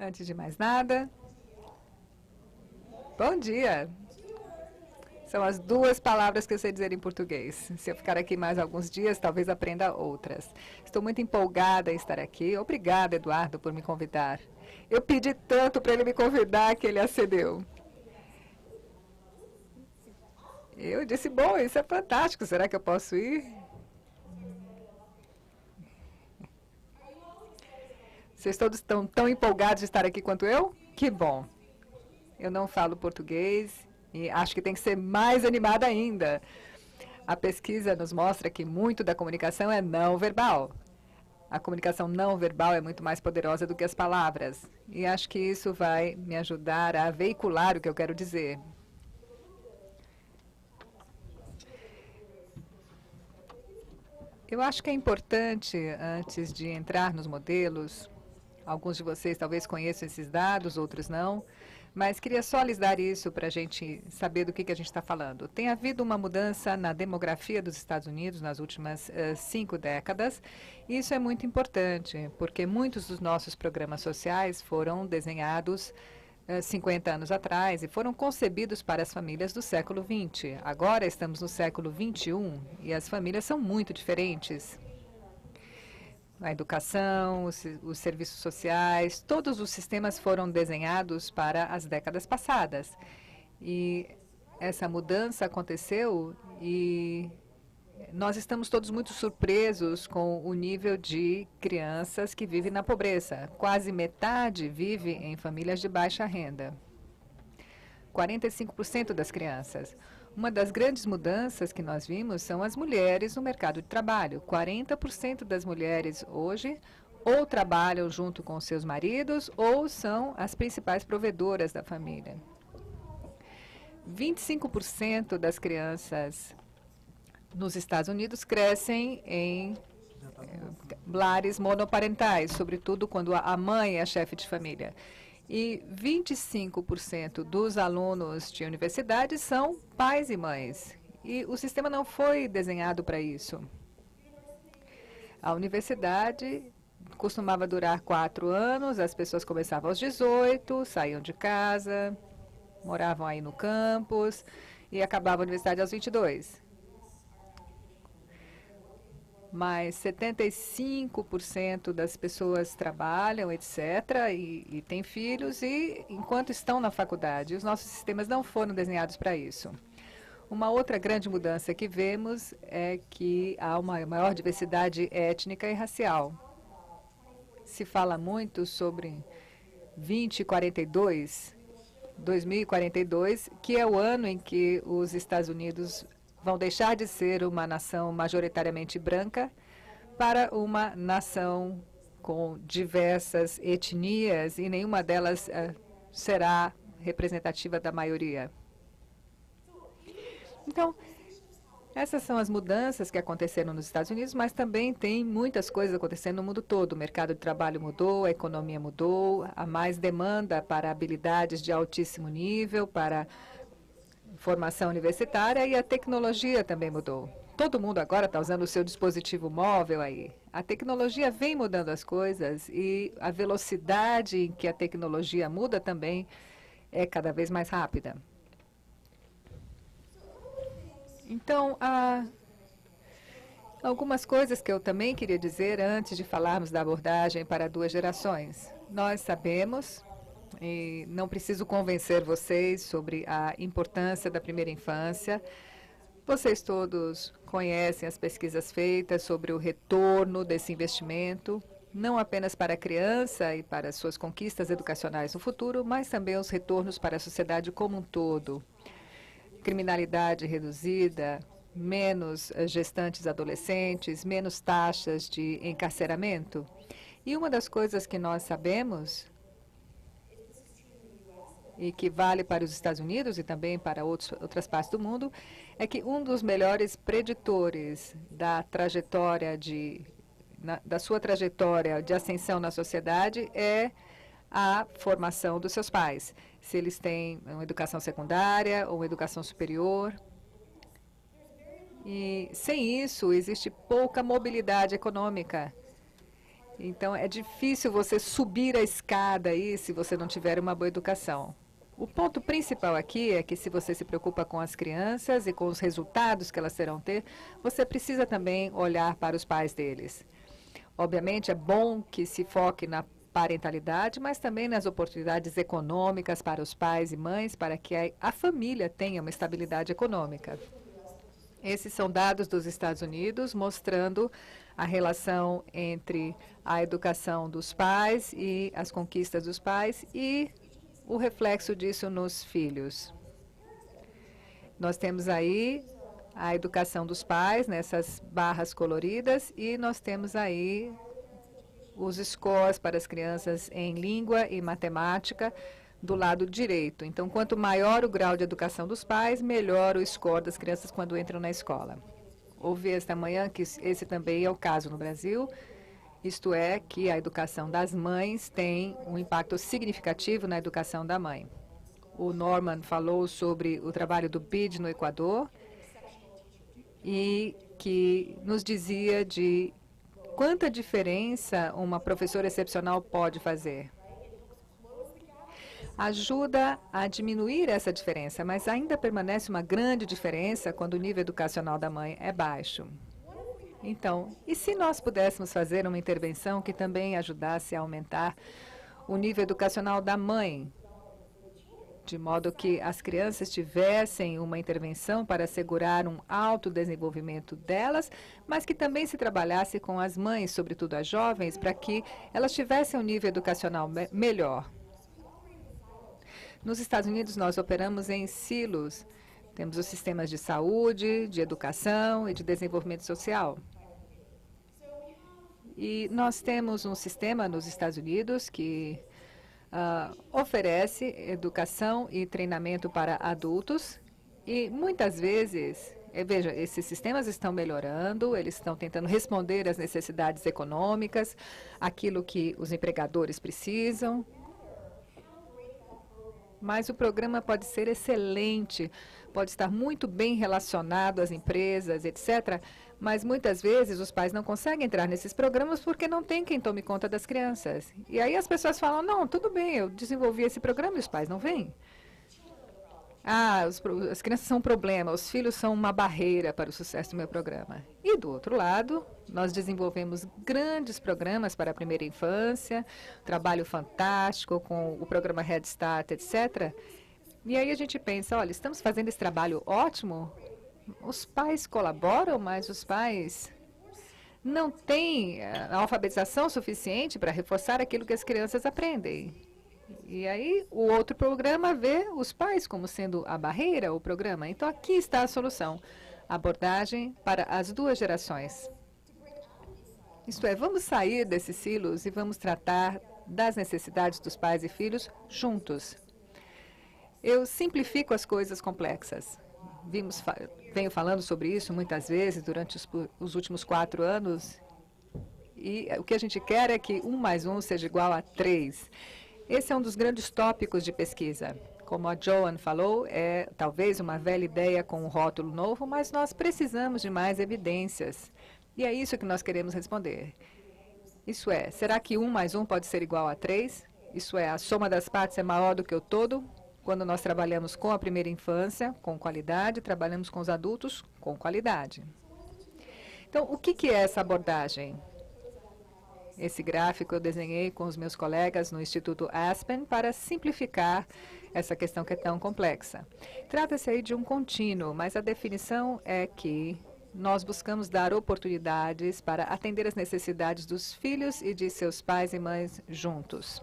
Antes de mais nada, bom dia. São as duas palavras que eu sei dizer em português. Se eu ficar aqui mais alguns dias, talvez aprenda outras. Estou muito empolgada em estar aqui. Obrigada, Eduardo, por me convidar. Eu pedi tanto para ele me convidar que ele acedeu. Eu disse, bom, isso é fantástico. Será que eu posso ir? Vocês todos estão tão empolgados de estar aqui quanto eu? Que bom. Eu não falo português e acho que tem que ser mais animada ainda. A pesquisa nos mostra que muito da comunicação é não verbal. A comunicação não verbal é muito mais poderosa do que as palavras. E acho que isso vai me ajudar a veicular o que eu quero dizer. Eu acho que é importante, antes de entrar nos modelos, alguns de vocês talvez conheçam esses dados, outros não, mas queria só lhes dar isso para a gente saber do que a gente está falando. Tem havido uma mudança na demografia dos Estados Unidos nas últimas 5 décadas, e isso é muito importante, porque muitos dos nossos programas sociais foram desenhados 50 anos atrás e foram concebidos para as famílias do século XX. Agora estamos no século XXI e as famílias são muito diferentes. A educação, os serviços sociais, todos os sistemas foram desenhados para as décadas passadas. E essa mudança aconteceu e nós estamos todos muito surpresos com o nível de crianças que vivem na pobreza. Quase metade vive em famílias de baixa renda. 45% das crianças. Uma das grandes mudanças que nós vimos são as mulheres no mercado de trabalho. 40% das mulheres hoje ou trabalham junto com seus maridos ou são as principais provedoras da família. 25% das crianças nos Estados Unidos crescem em lares monoparentais, sobretudo quando a mãe é a chefe de família. E 25% dos alunos de universidade são pais e mães. E o sistema não foi desenhado para isso. A universidade costumava durar 4 anos, as pessoas começavam aos 18, saíam de casa, moravam aí no campus e acabavam a universidade aos 22. Mas 75% das pessoas trabalham, etc., e têm filhos, e enquanto estão na faculdade. Os nossos sistemas não foram desenhados para isso. Uma outra grande mudança que vemos é que há uma maior diversidade étnica e racial. Se fala muito sobre 2042, que é o ano em que os Estados Unidos vão deixar de ser uma nação majoritariamente branca para uma nação com diversas etnias e nenhuma delas será representativa da maioria. Então, essas são as mudanças que aconteceram nos Estados Unidos, mas também tem muitas coisas acontecendo no mundo todo. O mercado de trabalho mudou, a economia mudou, há mais demanda para habilidades de altíssimo nível, para formação universitária, e a tecnologia também mudou. Todo mundo agora está usando o seu dispositivo móvel aí. A tecnologia vem mudando as coisas e a velocidade em que a tecnologia muda também é cada vez mais rápida. Então, há algumas coisas que eu também queria dizer antes de falarmos da abordagem para 2 gerações. Nós sabemos, e não preciso convencer vocês sobre a importância da primeira infância. Vocês todos conhecem as pesquisas feitas sobre o retorno desse investimento, não apenas para a criança e para suas conquistas educacionais no futuro, mas também os retornos para a sociedade como um todo. Criminalidade reduzida, menos gestantes adolescentes, menos taxas de encarceramento. E uma das coisas que nós sabemos, e que vale para os Estados Unidos e também para outras partes do mundo, é que um dos melhores preditores da trajetória da sua trajetória de ascensão na sociedade é a formação dos seus pais. Se eles têm uma educação secundária ou uma educação superior. E sem isso, existe pouca mobilidade econômica. Então, é difícil você subir a escada aí se você não tiver uma boa educação. O ponto principal aqui é que se você se preocupa com as crianças e com os resultados que elas terão ter, você precisa também olhar para os pais deles. Obviamente, é bom que se foque na parentalidade, mas também nas oportunidades econômicas para os pais e mães, para que a família tenha uma estabilidade econômica. Esses são dados dos Estados Unidos mostrando a relação entre a educação dos pais e as conquistas dos pais e o reflexo disso nos filhos. Nós temos aí a educação dos pais nessas barras coloridas e nós temos aí os scores para as crianças em língua e matemática do lado direito. Então, quanto maior o grau de educação dos pais, melhor o score das crianças quando entram na escola. Ouvi esta manhã que esse também é o caso no Brasil, isto é, que a educação das mães tem um impacto significativo na educação da mãe. O Norman falou sobre o trabalho do BID no Equador e que nos dizia de quanta diferença uma professora excepcional pode fazer. Ajuda a diminuir essa diferença, mas ainda permanece uma grande diferença quando o nível educacional da mãe é baixo. Então, e se nós pudéssemos fazer uma intervenção que também ajudasse a aumentar o nível educacional da mãe, de modo que as crianças tivessem uma intervenção para assegurar um alto desenvolvimento delas, mas que também se trabalhasse com as mães, sobretudo as jovens, para que elas tivessem um nível educacional melhor. Nos Estados Unidos, nós operamos em silos. Temos os sistemas de saúde, de educação e de desenvolvimento social. E nós temos um sistema nos Estados Unidos que oferece educação e treinamento para adultos. E muitas vezes, veja, esses sistemas estão melhorando, eles estão tentando responder às necessidades econômicas, aquilo que os empregadores precisam. Mas o programa pode ser excelente, pode estar muito bem relacionado às empresas, etc. Mas muitas vezes os pais não conseguem entrar nesses programas porque não tem quem tome conta das crianças. E aí as pessoas falam, não, tudo bem, eu desenvolvi esse programa e os pais não vêm. As crianças são um problema, os filhos são uma barreira para o sucesso do meu programa. E do outro lado, nós desenvolvemos grandes programas para a primeira infância, trabalho fantástico com o programa Head Start, etc. E aí a gente pensa, olha, estamos fazendo esse trabalho ótimo, os pais colaboram, mas os pais não têm a alfabetização suficiente para reforçar aquilo que as crianças aprendem. E aí o outro programa vê os pais como sendo a barreira, o programa. Então aqui está a solução, abordagem para as duas gerações. Isto é, vamos sair desses silos e vamos tratar das necessidades dos pais e filhos juntos. Eu simplifico as coisas complexas. Venho falando sobre isso muitas vezes durante os últimos 4 anos. E o que a gente quer é que 1 mais 1 seja igual a 3. Esse é um dos grandes tópicos de pesquisa. Como a Joan falou, é talvez uma velha ideia com um rótulo novo, mas nós precisamos de mais evidências. E é isso que nós queremos responder. Isso é, será que 1 mais 1 pode ser igual a 3? Isso é, a soma das partes é maior do que o todo? Quando nós trabalhamos com a primeira infância, com qualidade, trabalhamos com os adultos, com qualidade. Então, o que é essa abordagem? Esse gráfico eu desenhei com os meus colegas no Instituto Aspen para simplificar essa questão que é tão complexa. Trata-se aí de um contínuo, mas a definição é que nós buscamos dar oportunidades para atender as necessidades dos filhos e de seus pais e mães juntos.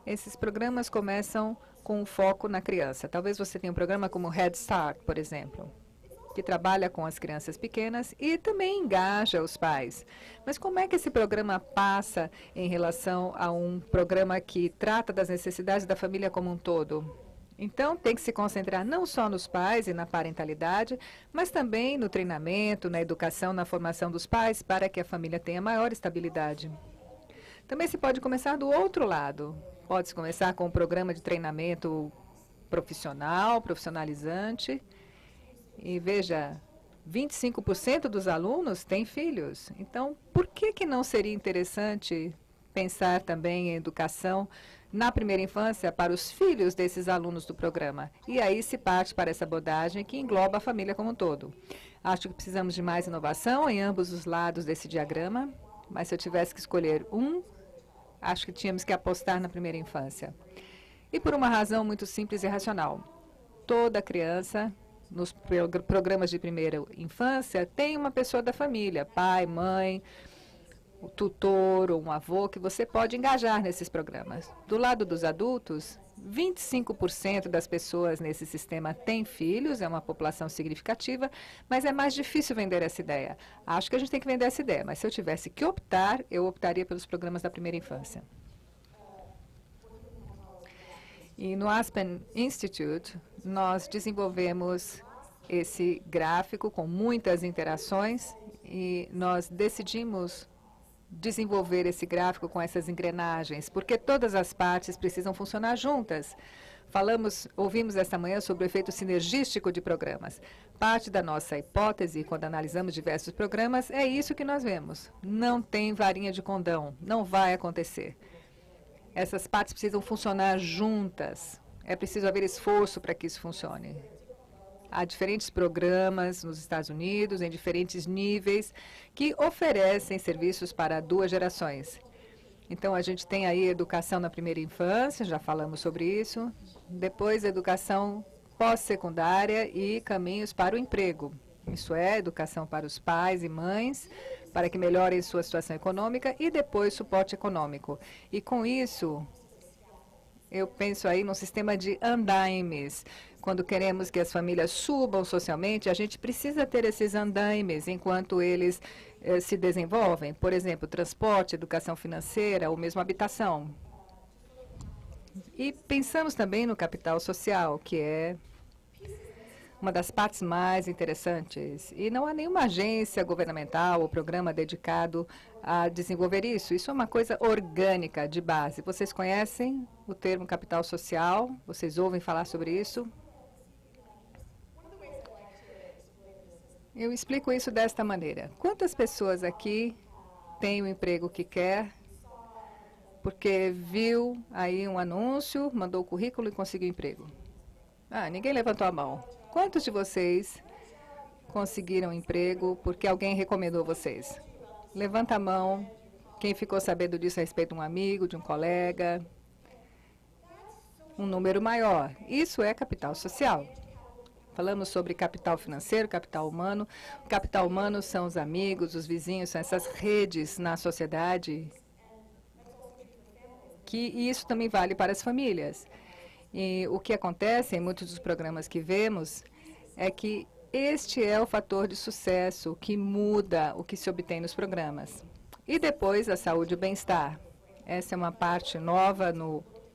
Esses programas começam com um foco na criança. Talvez você tenha um programa como Head Start, por exemplo, que trabalha com as crianças pequenas e também engaja os pais. Mas como é que esse programa passa em relação a um programa que trata das necessidades da família como um todo? Então, tem que se concentrar não só nos pais e na parentalidade, mas também no treinamento, na educação, na formação dos pais, para que a família tenha maior estabilidade. Também se pode começar do outro lado. Pode-se começar com um programa de treinamento profissional, profissionalizante. E veja, 25% dos alunos têm filhos. Então, por que não seria interessante pensar também em educação na primeira infância para os filhos desses alunos do programa? E aí se parte para essa abordagem que engloba a família como um todo. Acho que precisamos de mais inovação em ambos os lados desse diagrama, mas se eu tivesse que escolher acho que tínhamos que apostar na primeira infância. E por uma razão muito simples e racional. Toda criança nos programas de primeira infância tem uma pessoa da família, pai, mãe, o tutor ou um avô, que você pode engajar nesses programas. Do lado dos adultos, 25% das pessoas nesse sistema têm filhos, é uma população significativa, mas é mais difícil vender essa ideia. Acho que a gente tem que vender essa ideia, mas se eu tivesse que optar, eu optaria pelos programas da primeira infância. E no Aspen Institute, nós desenvolvemos esse gráfico com muitas interações e nós decidimos desenvolver esse gráfico com essas engrenagens, porque todas as partes precisam funcionar juntas. Ouvimos esta manhã sobre o efeito sinergístico de programas. Parte da nossa hipótese, quando analisamos diversos programas, é isso que nós vemos. Não tem varinha de condão, não vai acontecer. Essas partes precisam funcionar juntas. É preciso haver esforço para que isso funcione. Há diferentes programas nos Estados Unidos, em diferentes níveis, que oferecem serviços para duas gerações. Então, a gente tem aí educação na primeira infância, já falamos sobre isso. Depois, educação pós-secundária e caminhos para o emprego. Isso é, educação para os pais e mães, para que melhorem sua situação econômica, e depois suporte econômico. E com isso, eu penso aí num sistema de andaimes. Quando queremos que as famílias subam socialmente, a gente precisa ter esses andaimes enquanto eles se desenvolvem. Por exemplo, transporte, educação financeira ou mesmo habitação. E pensamos também no capital social, que é uma das partes mais interessantes. E não há nenhuma agência governamental ou programa dedicado a desenvolver isso. Isso é uma coisa orgânica, de base. Vocês conhecem o termo capital social? Vocês ouvem falar sobre isso? Eu explico isso desta maneira. Quantas pessoas aqui têm o emprego que quer porque viu aí um anúncio, mandou o currículo e conseguiu emprego? Ninguém levantou a mão. Quantos de vocês conseguiram emprego porque alguém recomendou vocês? Levanta a mão. Quem ficou sabendo disso a respeito de um amigo, de um colega? Um número maior. Isso é capital social. Falamos sobre capital financeiro, capital humano. O capital humano são os amigos, os vizinhos, são essas redes na sociedade. E isso também vale para as famílias. E o que acontece em muitos dos programas que vemos é que este é o fator de sucesso que muda o que se obtém nos programas. E depois a saúde e o bem-estar. Essa é uma parte nova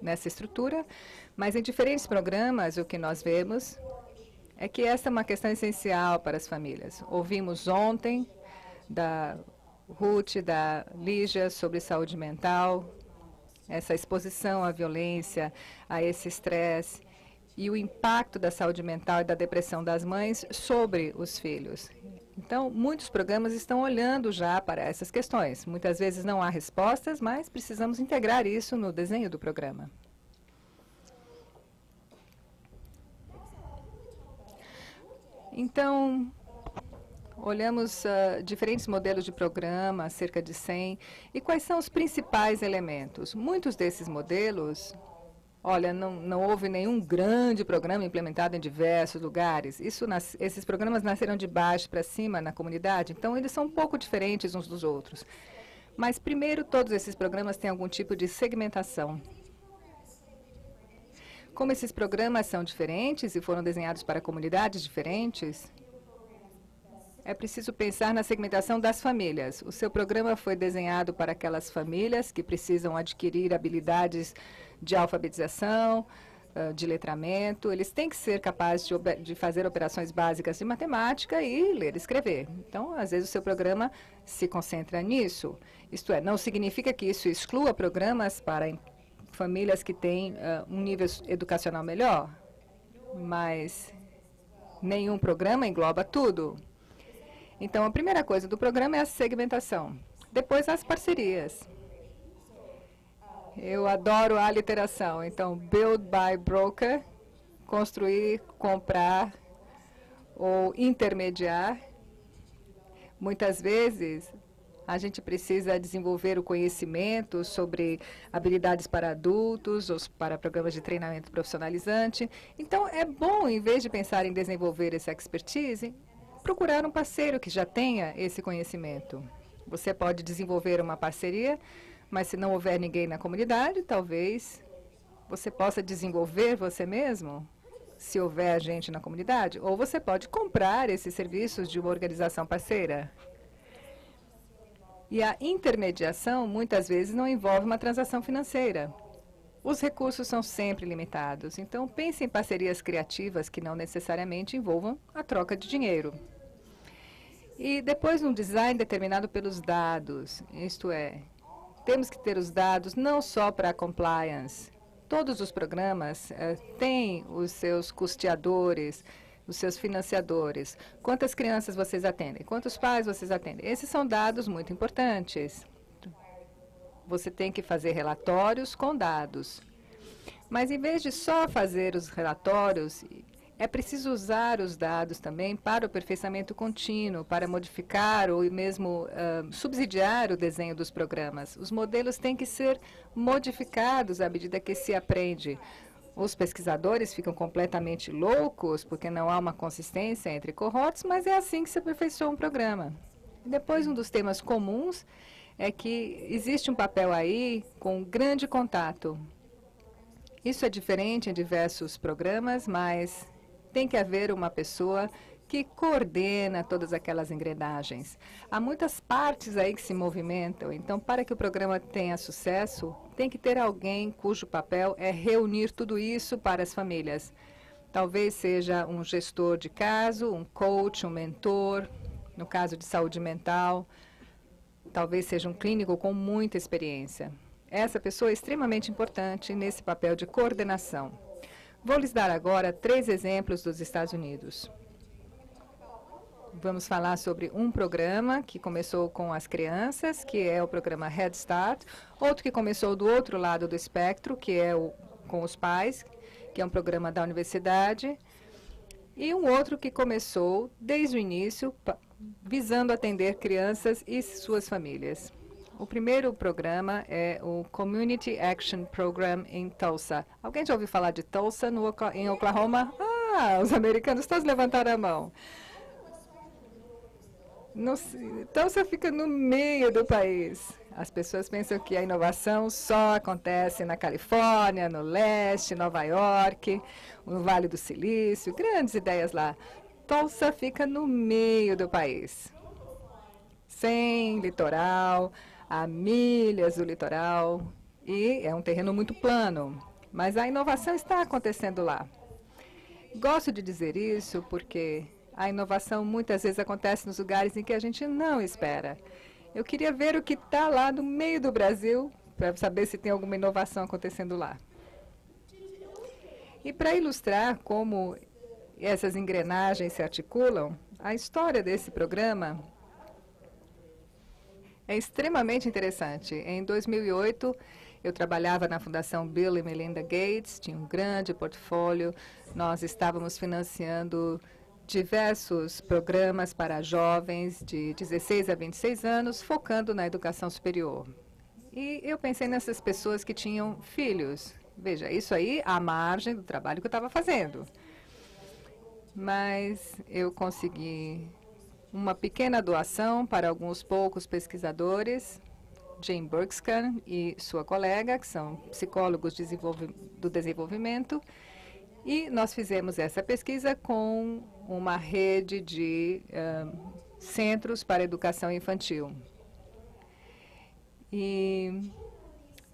nessa estrutura, mas em diferentes programas o que nós vemos é que essa é uma questão essencial para as famílias. Ouvimos ontem da Ruth, da Lígia, sobre saúde mental, essa exposição à violência, a esse estresse e o impacto da saúde mental e da depressão das mães sobre os filhos. Então, muitos programas estão olhando já para essas questões. Muitas vezes não há respostas, mas precisamos integrar isso no desenho do programa. Então, olhamos diferentes modelos de programa, cerca de 100, e quais são os principais elementos? Muitos desses modelos, olha, não houve nenhum grande programa implementado em diversos lugares. Esses programas nasceram de baixo para cima na comunidade, então eles são um pouco diferentes uns dos outros. Mas, primeiro, todos esses programas têm algum tipo de segmentação. Como esses programas são diferentes e foram desenhados para comunidades diferentes, é preciso pensar na segmentação das famílias. O seu programa foi desenhado para aquelas famílias que precisam adquirir habilidades de alfabetização, de letramento. Eles têm que ser capazes de fazer operações básicas de matemática e ler e escrever. Então, às vezes, o seu programa se concentra nisso. Isto é, não significa que isso exclua programas para famílias que têm um nível educacional melhor, mas nenhum programa engloba tudo. Então, a primeira coisa do programa é a segmentação. Depois, as parcerias. Eu adoro a aliteração. Então, build, buy, broker, construir, comprar ou intermediar. Muitas vezes, a gente precisa desenvolver o conhecimento sobre habilidades para adultos ou para programas de treinamento profissionalizante. Então, é bom, em vez de pensar em desenvolver essa expertise, procurar um parceiro que já tenha esse conhecimento. Você pode desenvolver uma parceria, mas se não houver ninguém na comunidade, talvez você possa desenvolver você mesmo, se houver gente na comunidade, ou você pode comprar esses serviços de uma organização parceira. E a intermediação, muitas vezes, não envolve uma transação financeira. Os recursos são sempre limitados, então pense em parcerias criativas que não necessariamente envolvam a troca de dinheiro. E depois um design determinado pelos dados, isto é, temos que ter os dados não só para a compliance. Todos os programas têm os seus custeadores, os seus financiadores. Quantas crianças vocês atendem? Quantos pais vocês atendem? Esses são dados muito importantes. Você tem que fazer relatórios com dados. Mas, em vez de só fazer os relatórios, é preciso usar os dados também para o aperfeiçoamento contínuo, para modificar ou mesmo subsidiar o desenho dos programas. Os modelos têm que ser modificados à medida que se aprende. Os pesquisadores ficam completamente loucos porque não há uma consistência entre cohorts, mas é assim que se aperfeiçoa um programa. E depois, um dos temas comuns é que existe um papel aí com grande contato. Isso é diferente em diversos programas, mas tem que haver uma pessoa que coordena todas aquelas engrenagens. Há muitas partes aí que se movimentam, então, para que o programa tenha sucesso, tem que ter alguém cujo papel é reunir tudo isso para as famílias. Talvez seja um gestor de caso, um coach, um mentor, no caso de saúde mental, talvez seja um clínico com muita experiência. Essa pessoa é extremamente importante nesse papel de coordenação. Vou lhes dar agora 3 exemplos dos Estados Unidos. Vamos falar sobre um programa que começou com as crianças, que é o programa Head Start. Outro que começou do outro lado do espectro, que é com os pais, que é um programa da universidade. E um outro que começou desde o início, visando atender crianças e suas famílias. O primeiro programa é o Community Action Program em Tulsa. Alguém já ouviu falar de Tulsa, em Oklahoma? Ah, os americanos todos levantaram a mão. Tulsa fica no meio do país. As pessoas pensam que a inovação só acontece na Califórnia, no leste, Nova York, no Vale do Silício, grandes ideias lá. Tulsa fica no meio do país, sem litoral, há milhas do litoral, e é um terreno muito plano, mas a inovação está acontecendo lá. Gosto de dizer isso porque a inovação muitas vezes acontece nos lugares em que a gente não espera. Eu queria ver o que está lá no meio do Brasil, para saber se tem alguma inovação acontecendo lá. E para ilustrar como essas engrenagens se articulam, a história desse programa é extremamente interessante. Em 2008, eu trabalhava na Fundação Bill e Melinda Gates, tinha um grande portfólio. Nós estávamos financiando diversos programas para jovens de 16 a 26 anos, focando na educação superior. E eu pensei nessas pessoas que tinham filhos. Veja, isso aí à margem do trabalho que eu estava fazendo. Mas eu consegui uma pequena doação para alguns poucos pesquisadores, Jane Bergskan e sua colega, que são psicólogos do desenvolvimento, e nós fizemos essa pesquisa com uma rede de centros para educação infantil. E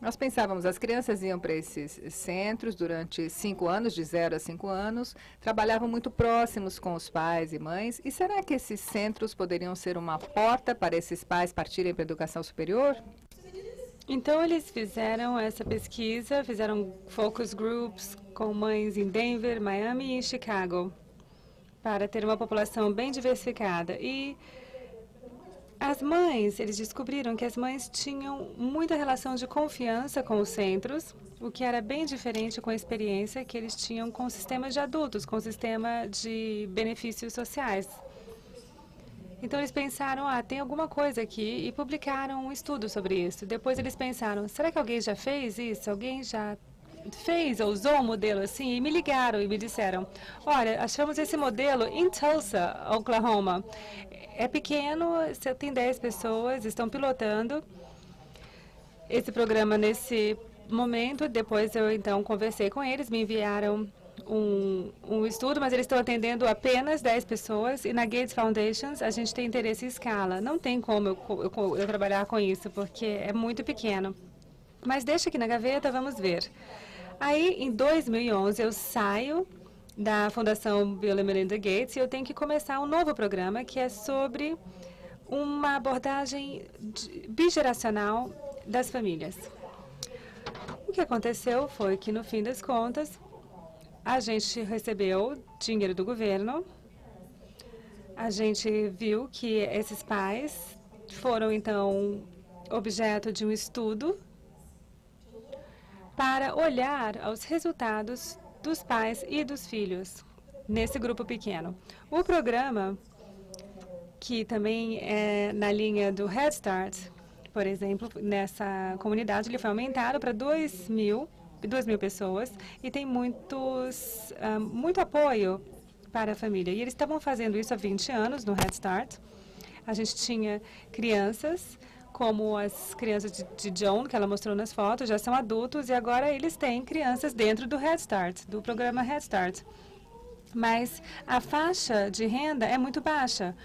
nós pensávamos, as crianças iam para esses centros durante 5 anos, de 0 a 5 anos, trabalhavam muito próximos com os pais e mães. E será que esses centros poderiam ser uma porta para esses pais partirem para a educação superior? Então, eles fizeram essa pesquisa, fizeram focus groups com mães em Denver, Miami e Chicago, para ter uma população bem diversificada. E As mães, eles descobriram que as mães tinham muita relação de confiança com os centros, o que era bem diferente com a experiência que eles tinham com o sistema de adultos, com o sistema de benefícios sociais. Então, eles pensaram, tem alguma coisa aqui, e publicaram um estudo sobre isso. Depois, eles pensaram, será que alguém já fez isso? Alguém já fez ou usou um modelo assim? E me ligaram e me disseram, olha, achamos esse modelo em Tulsa, Oklahoma. É pequeno, você tem 10 pessoas, estão pilotando esse programa nesse momento. Depois eu, então, conversei com eles, me enviaram um estudo, mas eles estão atendendo apenas 10 pessoas. E na Gates Foundations, a gente tem interesse em escala. Não tem como eu trabalhar com isso, porque é muito pequeno. Mas deixa aqui na gaveta, vamos ver. Aí, em 2011, eu saio da Fundação Bill e Melinda Gates e eu tenho que começar um novo programa que é sobre uma abordagem bigeracional das famílias. O que aconteceu foi que, no fim das contas, a gente recebeu dinheiro do governo, a gente viu que esses pais foram, então, objeto de um estudo para olhar aos resultados dos pais e dos filhos nesse grupo pequeno. O programa, que também é na linha do Head Start, por exemplo, nessa comunidade, ele foi aumentado para 2.000 pessoas e tem muito apoio para a família. E eles estavam fazendo isso há 20 anos no Head Start. A gente tinha crianças, como as crianças de John, que ela mostrou nas fotos, já são adultos, e agora eles têm crianças dentro do Head Start, do programa Head Start. Mas a faixa de renda é muito baixa.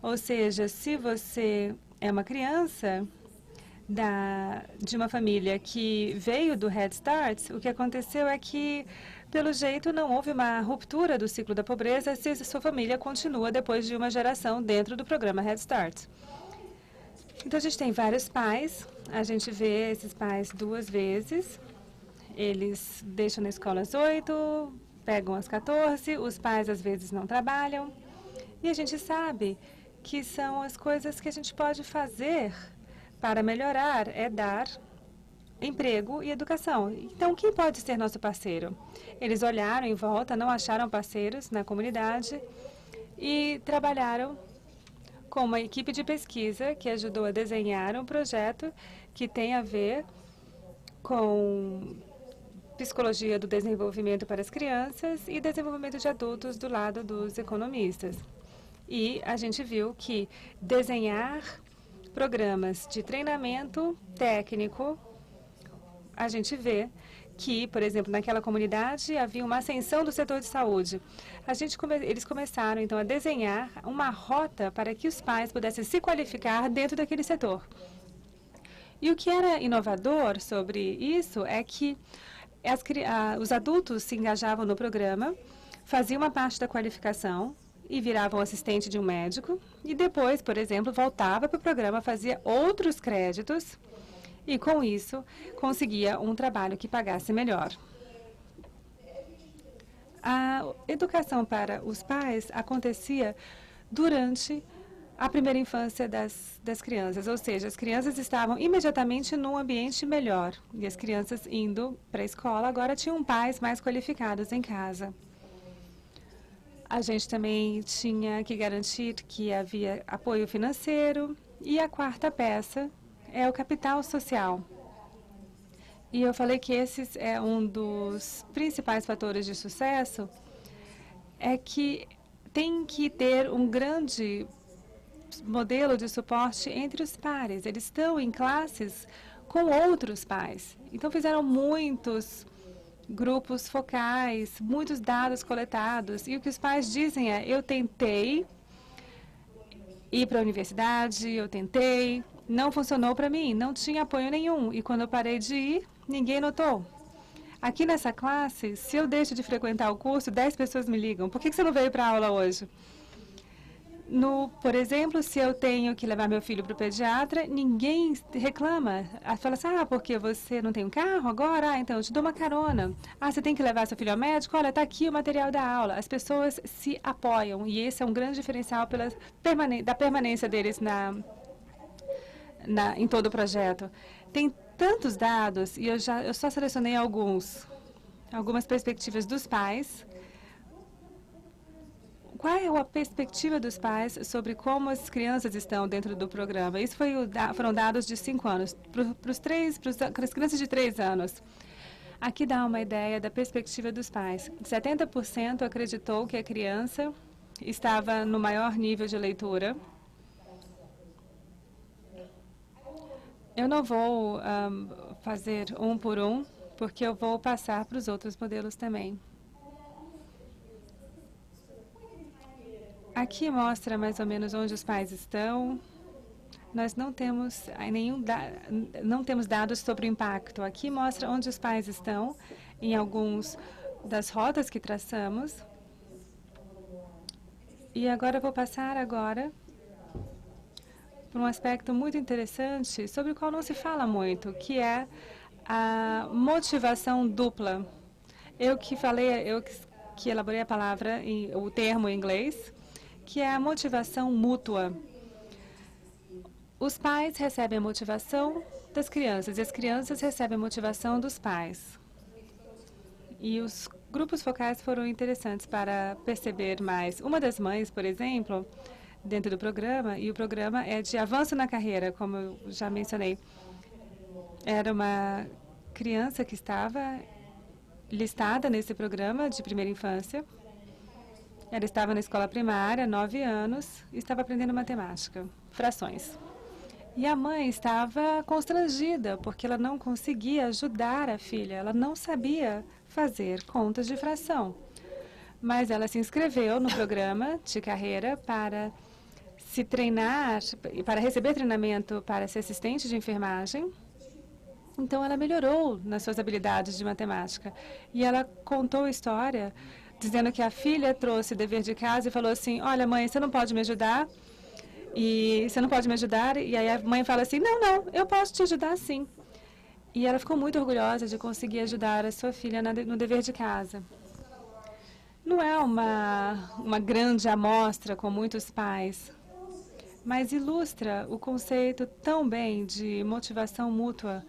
Ou seja, se você é uma criança de uma família que veio do Head Start, o que aconteceu é que, pelo jeito, não houve uma ruptura do ciclo da pobreza se sua família continua depois de uma geração dentro do programa Head Start. Então, a gente tem vários pais, a gente vê esses pais 2 vezes, eles deixam na escola às 8, pegam às 14, os pais às vezes não trabalham, e a gente sabe que são as coisas que a gente pode fazer para melhorar, é dar emprego e educação. Então, quem pode ser nosso parceiro? Eles olharam em volta, não acharam parceiros na comunidade e trabalharam com uma equipe de pesquisa que ajudou a desenhar um projeto que tem a ver com psicologia do desenvolvimento para as crianças e desenvolvimento de adultos do lado dos economistas. E a gente viu que desenhar programas de treinamento técnico, a gente vê que, por exemplo, naquela comunidade havia uma ascensão do setor de saúde. Eles começaram, então, a desenhar uma rota para que os pais pudessem se qualificar dentro daquele setor. E o que era inovador sobre isso é que os adultos se engajavam no programa, faziam uma parte da qualificação e viravam assistente de um médico, e depois, por exemplo, voltava para o programa, fazia outros créditos, e, com isso, conseguia um trabalho que pagasse melhor. A educação para os pais acontecia durante a primeira infância das crianças, ou seja, as crianças estavam imediatamente num ambiente melhor, e as crianças indo para a escola agora tinham pais mais qualificados em casa. A gente também tinha que garantir que havia apoio financeiro, e a quarta peça é o capital social. E eu falei que esse é um dos principais fatores de sucesso, é que tem que ter um grande modelo de suporte entre os pares. Eles estão em classes com outros pais. Então, fizeram muitos grupos focais, muitos dados coletados. E o que os pais dizem é, eu tentei ir para a universidade, eu tentei, não funcionou para mim, não tinha apoio nenhum. E quando eu parei de ir, ninguém notou. Aqui nessa classe, se eu deixo de frequentar o curso, 10 pessoas me ligam. Por que você não veio para a aula hoje? Por exemplo, se eu tenho que levar meu filho para o pediatra, ninguém reclama. Fala assim, porque você não tem um carro agora? Então eu te dou uma carona. Você tem que levar seu filho ao médico? Olha, está aqui o material da aula. As pessoas se apoiam e esse é um grande diferencial da permanência deles em todo o projeto. Tem tantos dados, e eu só selecionei algumas perspectivas dos pais. Qual é a perspectiva dos pais sobre como as crianças estão dentro do programa? Isso foram dados de 5 anos. Para as crianças de 3 anos. Aqui dá uma ideia da perspectiva dos pais. 70% acreditou que a criança estava no maior nível de leitura. Eu não vou fazer um por um, porque eu vou passar para os outros modelos também. Aqui mostra mais ou menos onde os pais estão. Nós não temos não temos dados sobre o impacto. Aqui mostra onde os pais estão em alguns das rotas que traçamos. E agora eu vou passar por um aspecto muito interessante sobre o qual não se fala muito, que é a motivação dupla. Eu que elaborei a palavra, o termo em inglês, que é a motivação mútua. Os pais recebem a motivação das crianças e as crianças recebem a motivação dos pais. E os grupos focais foram interessantes para perceber mais. Uma das mães, por exemplo, dentro do programa, e o programa é de avanço na carreira, como eu já mencionei. Era uma criança que estava listada nesse programa de primeira infância. Ela estava na escola primária, 9 anos, e estava aprendendo matemática, frações. E a mãe estava constrangida, porque ela não conseguia ajudar a filha, ela não sabia fazer contas de fração. Mas ela se inscreveu no programa de carreira para se treinar, para receber treinamento para ser assistente de enfermagem. Então, ela melhorou nas suas habilidades de matemática. E ela contou a história dizendo que a filha trouxe dever de casa e falou assim, olha, mãe, você não pode me ajudar? E você não pode me ajudar? E aí a mãe fala assim, não, eu posso te ajudar sim. E ela ficou muito orgulhosa de conseguir ajudar a sua filha no dever de casa. Não é uma grande amostra com muitos pais, mas ilustra o conceito tão bem de motivação mútua,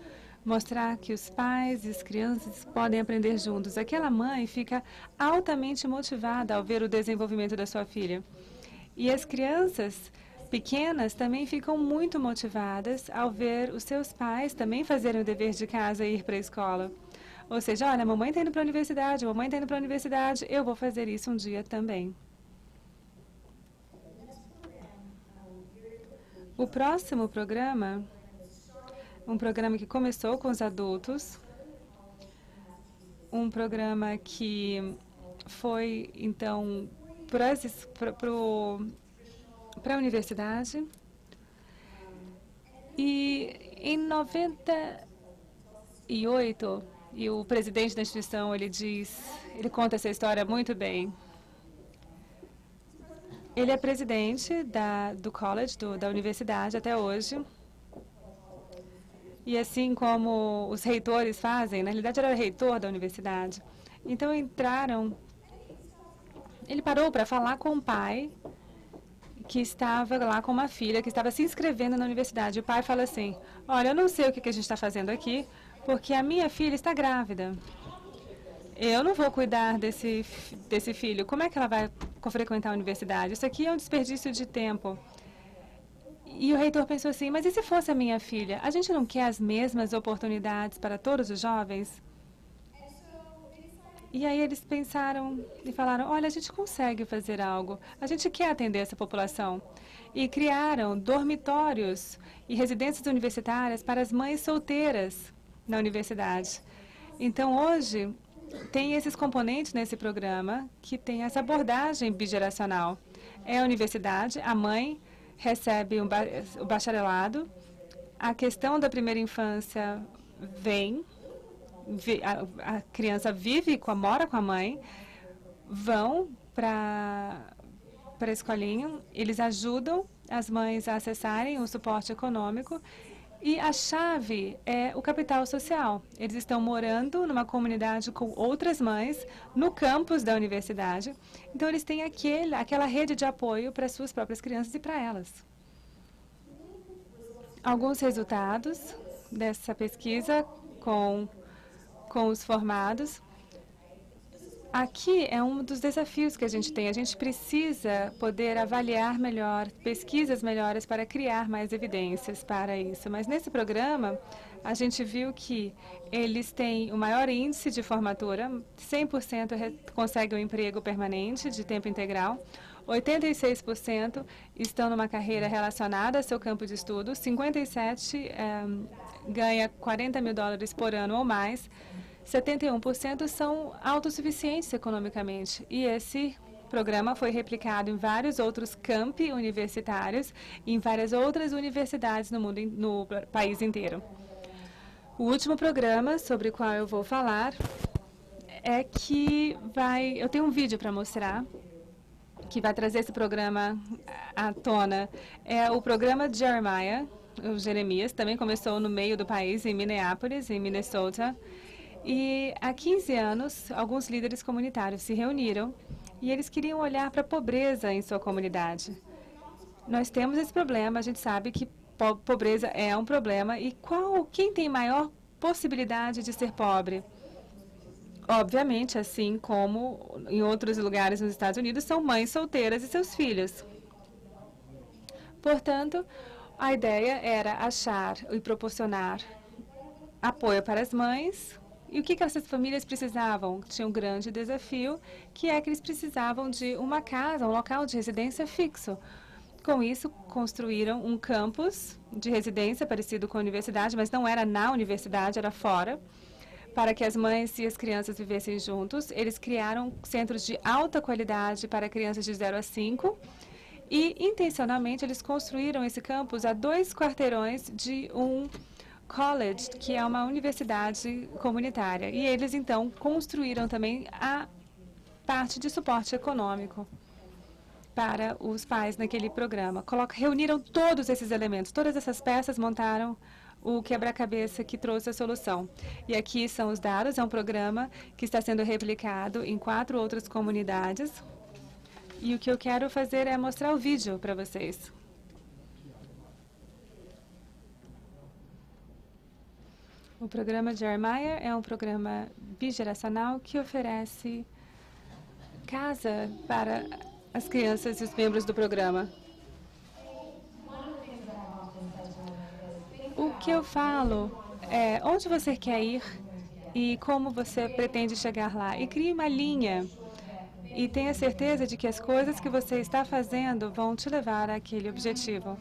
mostrar que os pais e as crianças podem aprender juntos. Aquela mãe fica altamente motivada ao ver o desenvolvimento da sua filha. E as crianças pequenas também ficam muito motivadas ao ver os seus pais também fazerem o dever de casa e ir para a escola. Ou seja, olha, a mamãe está indo para a universidade, a mamãe está indo para a universidade, eu vou fazer isso um dia também. O próximo programa, um programa que começou com os adultos, um programa que foi, então, para a universidade. E em 98, e o presidente da instituição, ele conta essa história muito bem. Ele é presidente do college, da universidade até hoje. E assim como os reitores fazem, na realidade ele era reitor da universidade. Então ele parou para falar com o pai, que estava lá com uma filha, que estava se inscrevendo na universidade. O pai fala assim, olha, eu não sei o que a gente está fazendo aqui, porque a minha filha está grávida. Eu não vou cuidar desse filho. Como é que ela vai frequentar a universidade? Isso aqui é um desperdício de tempo. E o reitor pensou assim, mas e se fosse a minha filha? A gente não quer as mesmas oportunidades para todos os jovens? E aí eles pensaram e falaram, olha, a gente consegue fazer algo. A gente quer atender essa população. E criaram dormitórios e residências universitárias para as mães solteiras na universidade. Então, hoje, tem esses componentes nesse programa que tem essa abordagem bigeracional. É a universidade, a mãe recebe o bacharelado, a questão da primeira infância vem, a criança mora com a mãe, vão para a escolinha, eles ajudam as mães a acessarem o suporte econômico. E a chave é o capital social. Eles estão morando numa comunidade com outras mães no campus da universidade. Então, eles têm aquela rede de apoio para suas próprias crianças e para elas. alguns resultados dessa pesquisa com os formados. Aqui é um dos desafios que a gente tem. A gente precisa poder avaliar melhor, pesquisas melhores para criar mais evidências para isso. Mas nesse programa, a gente viu que eles têm o maior índice de formatura, 100% conseguem um emprego permanente de tempo integral, 86% estão numa carreira relacionada ao seu campo de estudo, 57% ganha $40 mil por ano ou mais, 71% são autossuficientes economicamente. E esse programa foi replicado em vários outros campi universitários e em várias outras universidades no país inteiro. O último programa sobre o qual eu vou falar é que eu tenho um vídeo para mostrar que vai trazer esse programa à tona. É o programa Jeremiah, o Jeremias, também começou no meio do país, em Minneapolis, em Minnesota. E há 15 anos, alguns líderes comunitários se reuniram e eles queriam olhar para a pobreza em sua comunidade. Nós temos esse problema, a gente sabe que pobreza é um problema. E quem tem maior possibilidade de ser pobre? Obviamente, assim como em outros lugares nos Estados Unidos, são mães solteiras e seus filhos. Portanto, a ideia era achar e proporcionar apoio para as mães. E o que essas famílias precisavam? Tinha um grande desafio, que é que eles precisavam de uma casa, um local de residência fixo. Com isso, construíram um campus de residência parecido com a universidade, mas não era na universidade, era fora, para que as mães e as crianças vivessem juntos. Eles criaram centros de alta qualidade para crianças de 0 a 5 e, intencionalmente, eles construíram esse campus a 2 quarteirões de um college, que é uma universidade comunitária. E eles, então, construíram também a parte de suporte econômico para os pais naquele programa. Reuniram todos esses elementos, todas essas peças, montaram o quebra-cabeça que trouxe a solução. E aqui são os dados, é um programa que está sendo replicado em 4 outras comunidades. E o que eu quero fazer é mostrar o vídeo para vocês. O programa Jeremiah é um programa bigeracional que oferece casa para as crianças e os membros do programa. O que eu falo é onde você quer ir e como você pretende chegar lá. E crie uma linha e tenha certeza de que as coisas que você está fazendo vão te levar àquele objetivo.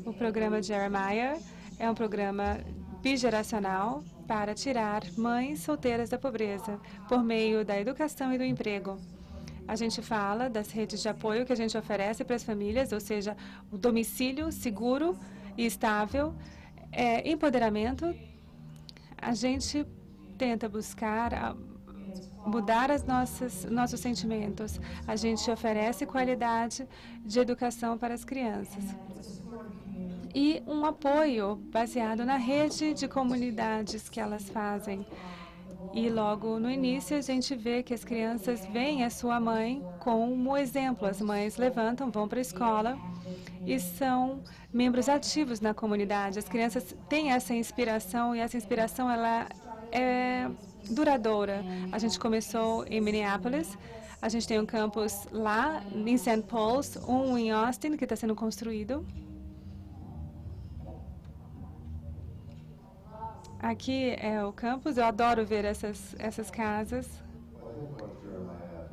O programa Jeremiah é um programa bigeracional para tirar mães solteiras da pobreza por meio da educação e do emprego. A gente fala das redes de apoio que a gente oferece para as famílias, ou seja, o domicílio seguro e estável, empoderamento. A gente tenta buscar mudar nossos sentimentos. A gente oferece qualidade de educação para as crianças. E um apoio baseado na rede de comunidades que elas fazem. E logo no início a gente vê que as crianças veem a sua mãe como exemplo. As mães levantam, vão para a escola e são membros ativos na comunidade. As crianças têm essa inspiração e essa inspiração ela é duradoura. A gente começou em Minneapolis, a gente tem um campus lá em St. Paul's, um em Austin que está sendo construído. Aqui é o campus, eu adoro ver essas casas.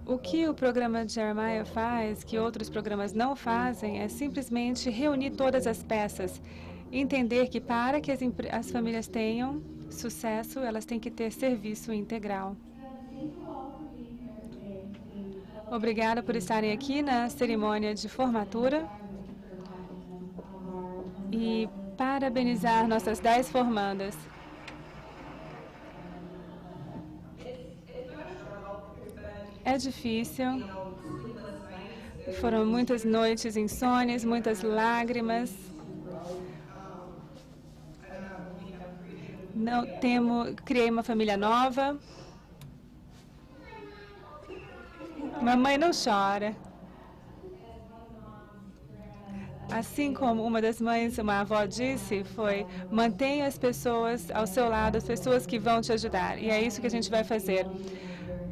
O que o programa Jeremiah faz, que outros programas não fazem, é simplesmente reunir todas as peças. Entender que para que as famílias tenham sucesso, elas têm que ter serviço integral. Obrigada por estarem aqui na cerimônia de formatura. E parabenizar nossas 10 formandas. É difícil. Foram muitas noites insônias, muitas lágrimas. Criei uma família nova. Mamãe não chora. Assim como uma das mães, uma avó disse, foi: mantenha as pessoas ao seu lado, as pessoas que vão te ajudar. E é isso que a gente vai fazer.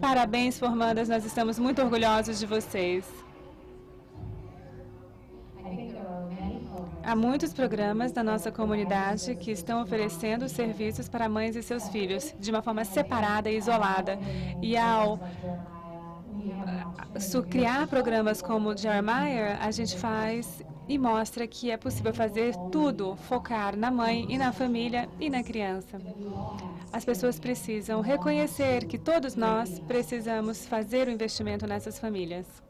Parabéns, formandas, nós estamos muito orgulhosos de vocês. Há muitos programas da nossa comunidade que estão oferecendo serviços para mães e seus filhos de uma forma separada e isolada. E ao criar programas como o Jeremiah, a gente faz e mostra que é possível fazer tudo, focar na mãe e na família e na criança. As pessoas precisam reconhecer que todos nós precisamos fazer o investimento nessas famílias.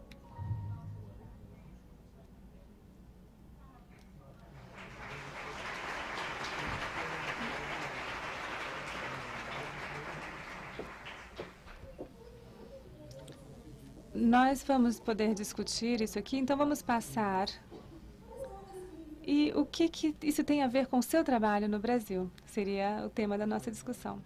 Nós vamos poder discutir isso aqui, então vamos passar. E o que isso tem a ver com o seu trabalho no Brasil? Seria o tema da nossa discussão.